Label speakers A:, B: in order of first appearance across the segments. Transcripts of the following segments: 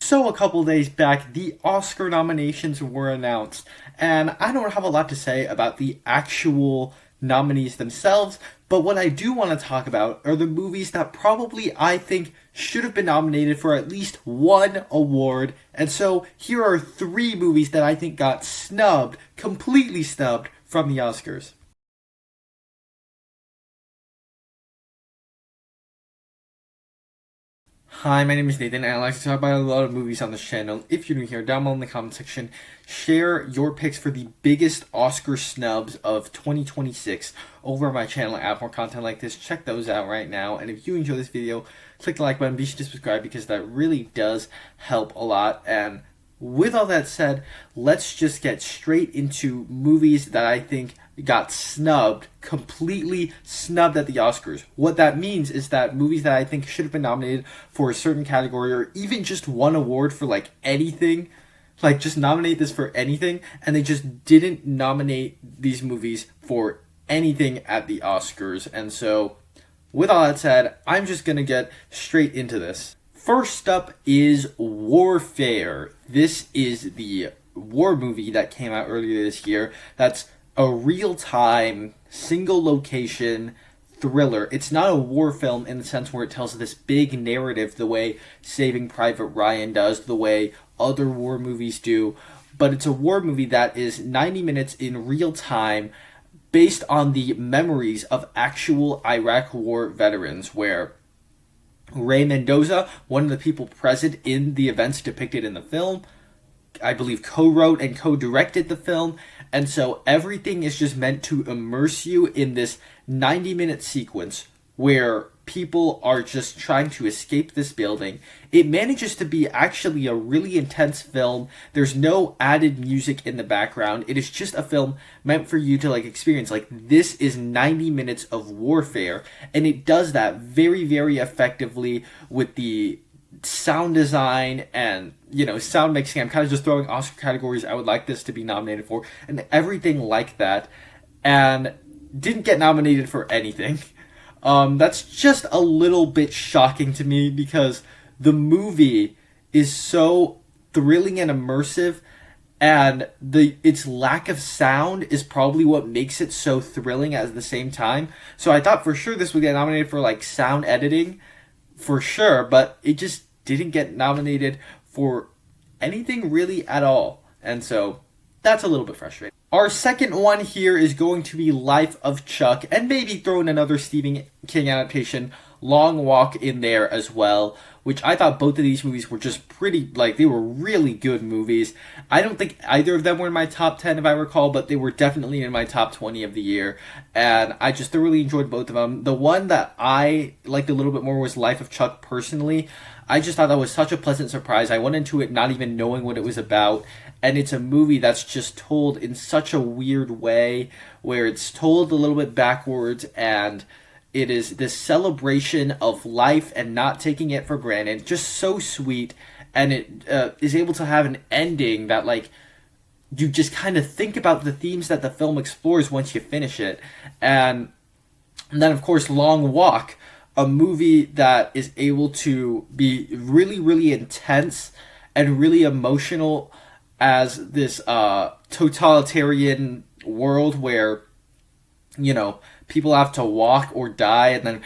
A: So a couple days back, the Oscar nominations were announced, and I don't have a lot to say about the actual nominees themselves, but what I do want to talk about are the movies that probably I think should have been nominated for at least one award. And so here are three movies that I think got snubbed, completely snubbed from the Oscars. Hi, my name is Nathan, and I like to talk about a lot of movies on this channel. If you're new here, down below in the comment section, share your picks for the biggest Oscar snubs of 2026 over on my channel. I have more content like this. Check those out right now. And if you enjoy this video, click the like button. Be sure to subscribe because that really does help a lot. And with all that said, let's just get straight into movies that I think got snubbed, completely snubbed at the Oscars. What that means is that movies that I think should have been nominated for a certain category or even just one award for like anything, like just nominate this for anything, and they just didn't nominate these movies for anything at the Oscars. And so, with all that said, I'm just gonna get straight into this. First up is Warfare. This is the war movie that came out earlier this year. That's a real-time, single-location thriller. It's not a war film in the sense where it tells this big narrative the way Saving Private Ryan does, the way other war movies do, but it's a war movie that is 90 minutes in real time based on the memories of actual Iraq War veterans, where Ray Mendoza, one of the people present in the events depicted in the film, I believe co-wrote and co-directed the film, and so everything is just meant to immerse you in this 90-minute sequence where people are just trying to escape this building. It manages to be actually a really intense film. There's no added music in the background. It is just a film meant for you to experience. This is 90 minutes of warfare, and it does that very, very effectively with the sound design and sound mixing. I'm kind of just throwing Oscar categories I would like this to be nominated for and everything like that, and didn't get nominated for anything. That's just a little bit shocking to me because the movie is so thrilling and immersive, and its lack of sound is probably what makes it so thrilling at the same time. So I thought for sure this would get nominated for sound editing for sure, but it just didn't get nominated for anything really at all. And so that's a little bit frustrating. Our second one here is going to be Life of Chuck, and maybe throw in another Stephen King adaptation, Long Walk, in there as well, which I thought both of these movies were just pretty, they were really good movies. I don't think either of them were in my top 10 if I recall, but they were definitely in my top 20 of the year, and I just thoroughly enjoyed both of them. The one that I liked a little bit more was Life of Chuck personally. I just thought that was such a pleasant surprise. I went into it not even knowing what it was about, and it's a movie that's just told in such a weird way, where it's told a little bit backwards, and it is this celebration of life and not taking it for granted. Just so sweet, and it is able to have an ending that you just kind of think about the themes that the film explores once you finish it. And then of course Long Walk, a movie that is able to be really, really intense and really emotional as this totalitarian world where people have to walk or die, and then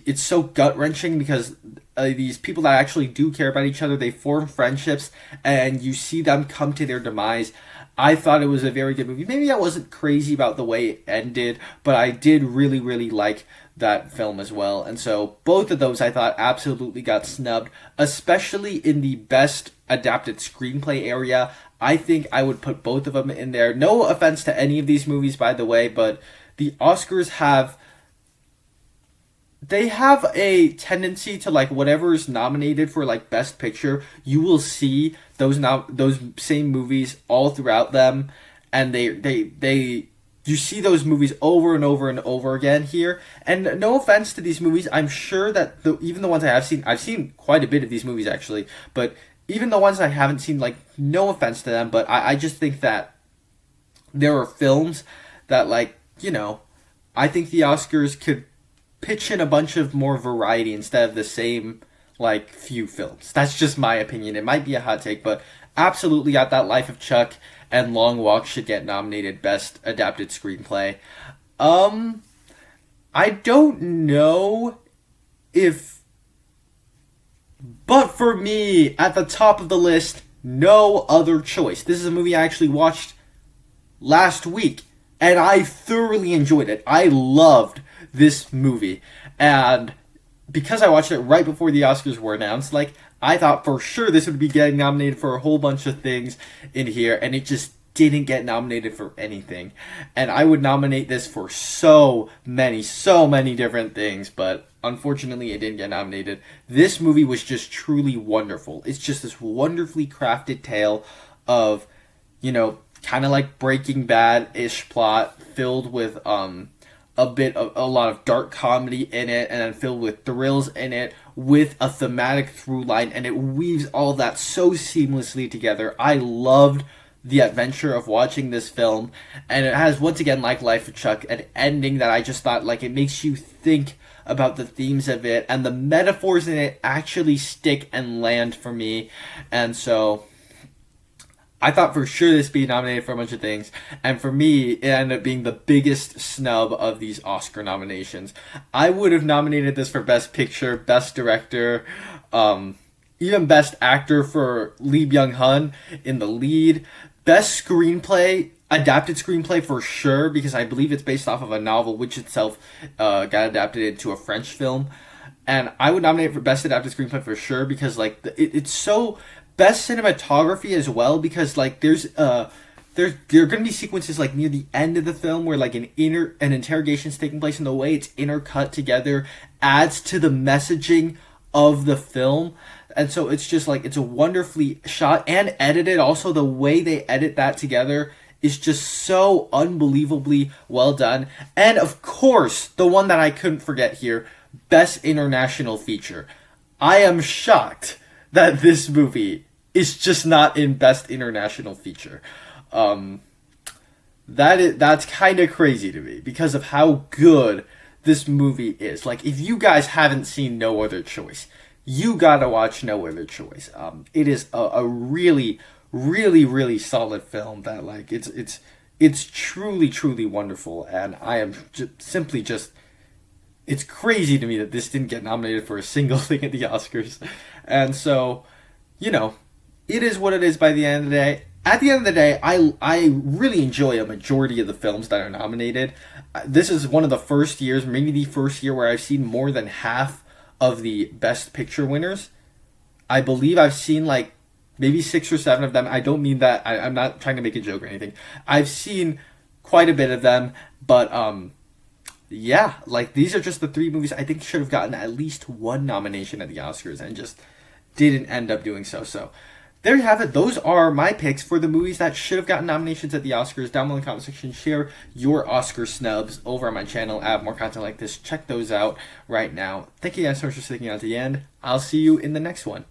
A: it's so gut-wrenching because these people that actually do care about each other, they form friendships, and you see them come to their demise. I thought it was a very good movie. Maybe I wasn't crazy about the way it ended, but I did really, really like that film as well. And so both of those I thought absolutely got snubbed, especially in the best adapted screenplay area. I think I would put both of them in there. No offense to any of these movies, by the way, but the Oscars have a tendency to whatever is nominated for Best Picture, you will see those same movies all throughout them, and you see those movies over and over and over again here. And no offense to these movies, I'm sure that even the ones I've seen quite a bit of these movies actually, but even the ones I haven't seen, no offense to them, but I just think that there are films that I think the Oscars could pitch in a bunch of more variety instead of the same like few films. That's just my opinion. It might be a hot take, but absolutely, I thought Life of Chuck and Long Walk should get nominated Best Adapted Screenplay. I don't know if, but for me, at the top of the list, No Other Choice. This is a movie I actually watched last week, and I thoroughly enjoyed it. I loved this movie, and because I watched it right before the Oscars were announced, like, I thought for sure this would be getting nominated for a whole bunch of things in here, and it just didn't get nominated for anything. And I would nominate this for so many different things, but unfortunately it didn't get nominated. This movie was just truly wonderful. It's just this wonderfully crafted tale of, kind of like Breaking Bad-ish plot, filled with a lot of dark comedy in it, and then filled with thrills in it, with a thematic through line, and it weaves all of that so seamlessly together. I loved the adventure of watching this film, and it has, once again, like Life of Chuck, an ending that I just thought, like, it makes you think about the themes of it, and the metaphors in it actually stick and land for me. And so I thought for sure this would be nominated for a bunch of things, and for me, it ended up being the biggest snub of these Oscar nominations. I would have nominated this for Best Picture, Best Director, even Best Actor for Lee Byung-hun in the lead, Best Screenplay, Adapted Screenplay for sure, because I believe it's based off of a novel, which itself got adapted into a French film. And I would nominate it for Best Adapted Screenplay for sure, because like it's so... Best cinematography as well, because like there are going to be sequences like near the end of the film where like an interrogation is taking place, and the way it's intercut together adds to the messaging of the film. And so it's just like, it's a wonderfully shot and edited. Also, the way they edit that together is just so unbelievably well done. And of course, the one that I couldn't forget here, Best International Feature. I am shocked that this movie is just not in Best International Feature. That's kind of crazy to me because of how good this movie is. Like, if you guys haven't seen No Other Choice, you gotta watch No Other Choice. It is a really really solid film that, like, it's truly wonderful, and I am simply just, it's crazy to me that this didn't get nominated for a single thing at the Oscars. And so, it is what it is by the end of the day. At the end of the day, I really enjoy a majority of the films that are nominated. This is one of the first years, maybe the first year, where I've seen more than half of the Best Picture winners. I believe I've seen like maybe 6 or 7 of them. I don't mean that. I'm not trying to make a joke or anything. I've seen quite a bit of them, but yeah, like, these are just the 3 movies I think should have gotten at least one nomination at the Oscars and just didn't end up doing so. So there you have it. Those are my picks for the movies that should have gotten nominations at the Oscars. Down below in the comment section, share your Oscar snubs over on my channel. I have more content like this. Check those out right now. Thank you guys so much for sticking out to the end. I'll see you in the next one.